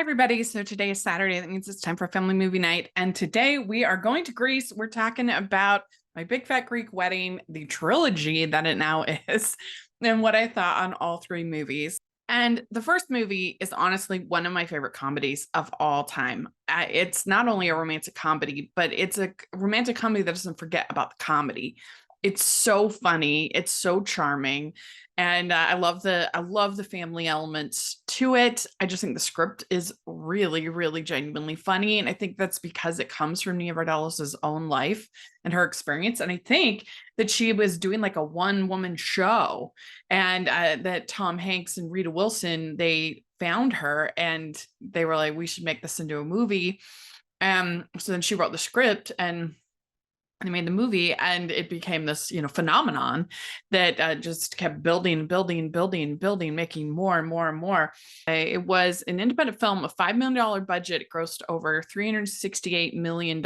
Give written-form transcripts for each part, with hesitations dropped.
Everybody. So today is Saturday. That means it's time for family movie night. And today we are going to Greece. We're talking about My Big Fat Greek Wedding, the trilogy that it now is, and what I thought on all three movies. And the first movie is honestly one of my favorite comedies of all time. It's not only a romantic comedy, but it's a romantic comedy that doesn't forget about the comedy. It's so funny. It's so charming. And I love the family elements to it. I just think the script is really, really genuinely funny, and I think that's because it comes from Nia Vardalos' own life and her experience. And I think that she was doing like a one-woman show, and that Tom Hanks and Rita Wilson, they found her and they were like, "We should make this into a movie." So then she wrote the script and they made the movie, and it became this phenomenon that just kept building, making more and more and more. It was an independent film, a $5 million budget. It grossed over $368 million,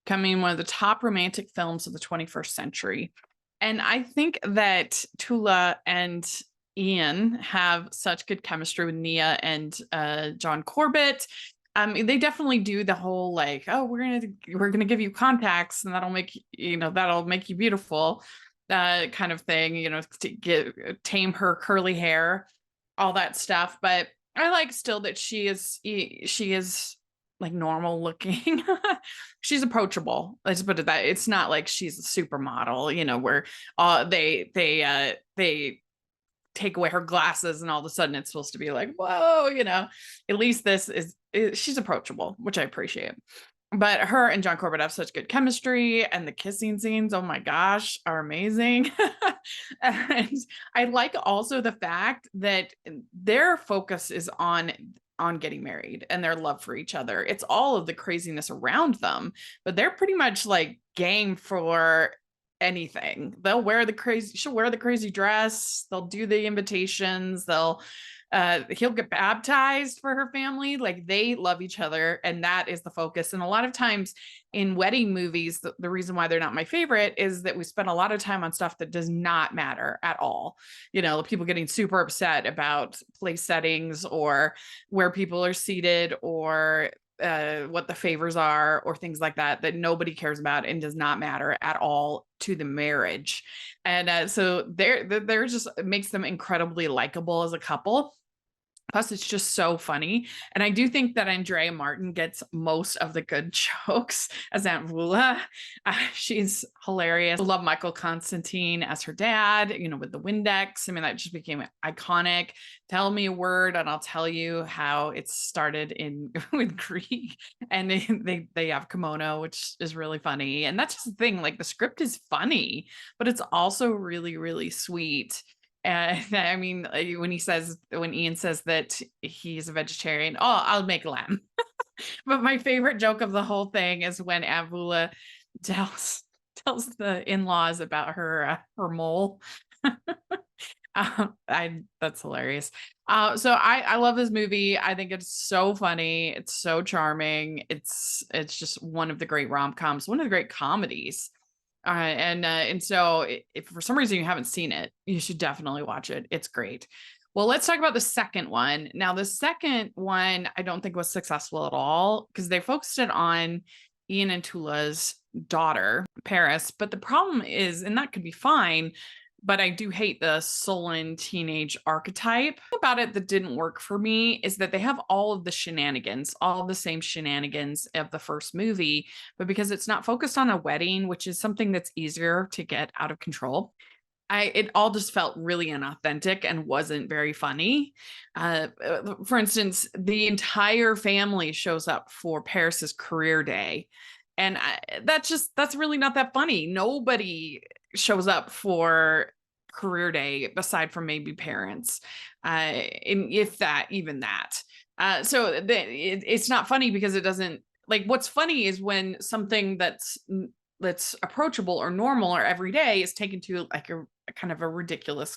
becoming one of the top romantic films of the 21st century. And I think that Tula and Ian have such good chemistry with Nia and John Corbett. They definitely do the whole like, oh, we're gonna give you contacts and that'll make you beautiful, kind of thing, to tame her curly hair, all that stuff. But I like still that she is like normal looking. She's approachable. Let's put it that. It's not like she's a supermodel, where they take away her glasses and all of a sudden it's supposed to be like, whoa, at least she's approachable, which I appreciate. But her and John Corbett have such good chemistry, and the kissing scenes, oh my gosh, are amazing. And I like also the fact that their focus is on getting married and their love for each other. It's all of the craziness around them, but they're pretty much like game for anything. She'll wear the crazy dress, they'll do the invitations, he'll get baptized for her family. Like, they love each other, and that is the focus. And a lot of times in wedding movies, the reason why they're not my favorite is that we spend a lot of time on stuff that does not matter at all. People getting super upset about place settings or where people are seated or what the favors are or things like that nobody cares about and does not matter at all to the marriage. And so they're just, it makes them incredibly likable as a couple. Plus, it's just so funny. And I do think that Andrea Martin gets most of the good jokes as Aunt Vula. She's hilarious. I love Michael Constantine as her dad, with the Windex. I mean, that just became iconic. Tell me a word and I'll tell you how it started with Greek. And they have kimono, which is really funny. And that's just the thing. Like, the script is funny, but it's also really, really sweet. And I mean, when Ian says that he's a vegetarian, oh, I'll make lamb. But my favorite joke of the whole thing is when Avula tells the in-laws about her mole. That's hilarious. So I love this movie. I think it's so funny. It's so charming. It's just one of the great rom-coms, one of the great comedies. And so if for some reason you haven't seen it, you should definitely watch it. It's great. Well, let's talk about the second one. Now, the second one, I don't think was successful at all because they focused it on Ian and Tula's daughter, Paris. But the problem is, and that could be fine, but I do hate the sullen teenage archetype about it that didn't work for me is that they have all of the shenanigans, all the same shenanigans of the first movie, but because it's not focused on a wedding, which is something that's easier to get out of control, it all just felt really inauthentic and wasn't very funny. For instance, the entire family shows up for Paris's career day. And that's really not that funny. Nobody shows up for career day aside from maybe parents, if that, even that. So it's not funny because it doesn't, like, what's funny is when something that's approachable or normal or everyday is taken to like a kind of a ridiculous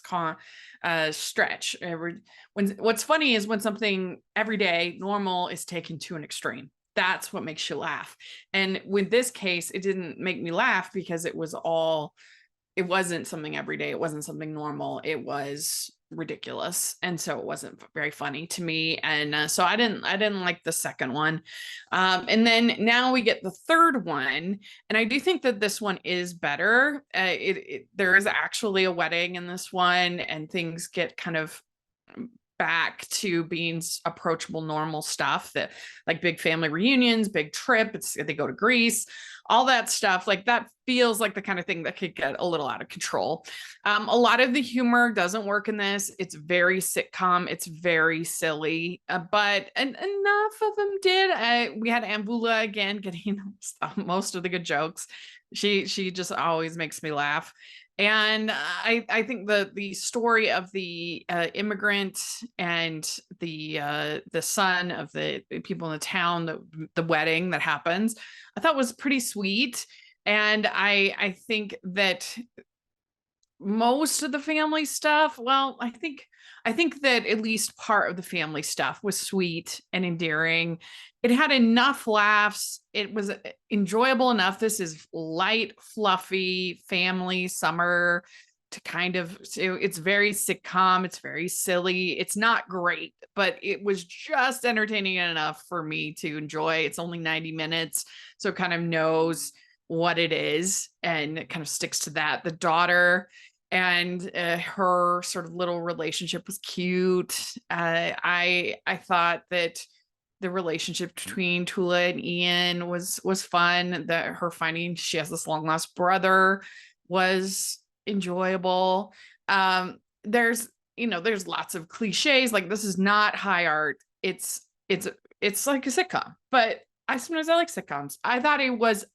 stretch. What's funny is when something everyday normal is taken to an extreme. That's what makes you laugh. And with this case, it didn't make me laugh because it wasn't something everyday. It wasn't something normal. It was ridiculous, and so it wasn't very funny to me, and so I didn't like the second one. And then now we get the third one, and I do think that this one is better. There is actually a wedding in this one, and things get kind of back to being approachable, normal stuff, that like big family reunions, big trip. They go to Greece, all that stuff. Like that feels like the kind of thing that could get a little out of control. A lot of the humor doesn't work in this. It's very sitcom. It's very silly, but enough of them did. We had Ambula again getting most of the good jokes. She just always makes me laugh. And I think the story of the immigrant and the son of the people in the town, the wedding that happens, I thought was pretty sweet. And I think that most of the family stuff, well, I think that at least part of the family stuff was sweet and endearing. It had enough laughs. It was enjoyable enough. This is light, fluffy family summer to kind of, it's very sitcom. It's very silly. It's not great, but it was just entertaining enough for me to enjoy. It's only 90 minutes, so it kind of knows what it is, and it kind of sticks to that. The daughter and her sort of little relationship was cute. I thought that the relationship between Tula and Ian was fun. That her finding she has this long lost brother was enjoyable. There's lots of cliches. Like, this is not high art. It's like a sitcom, but sometimes I like sitcoms. I thought it was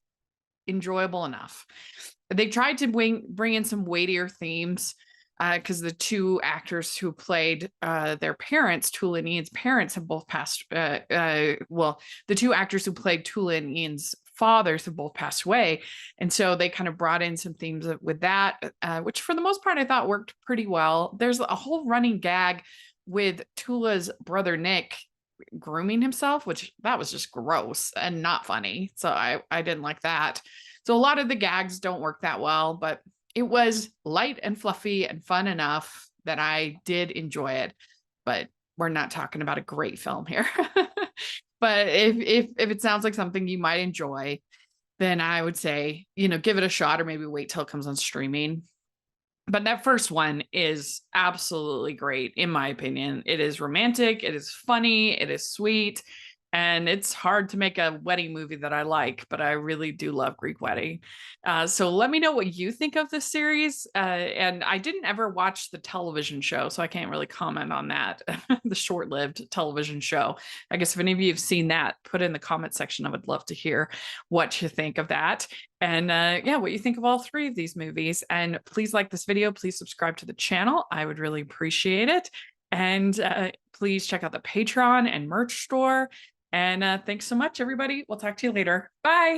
enjoyable enough. They tried to bring in some weightier themes, because the two actors who played their parents, Tula and Ian's parents, have both passed. Well, the two actors who played Tula and Ian's fathers have both passed away, and so they kind of brought in some themes with that, which for the most part I thought worked pretty well. There's a whole running gag with Tula's brother Nick grooming himself, which that was just gross and not funny. So I didn't like that. So a lot of the gags don't work that well, but it was light and fluffy and fun enough that I did enjoy it. But we're not talking about a great film here. But if it sounds like something you might enjoy, then I would say, give it a shot, or maybe wait till it comes on streaming. But that first one is absolutely great, in my opinion. It is romantic, it is funny, it is sweet, and it's hard to make a wedding movie that I like, but I really do love Greek Wedding. So let me know what you think of this series. And I didn't ever watch the television show, so I can't really comment on that, the short-lived television show. I guess if any of you have seen that, put in the comment section. I would love to hear what you think of that. And yeah, what you think of all three of these movies. And please like this video. Please subscribe to the channel. I would really appreciate it. And please check out the Patreon and merch store. And thanks so much, everybody. We'll talk to you later. Bye.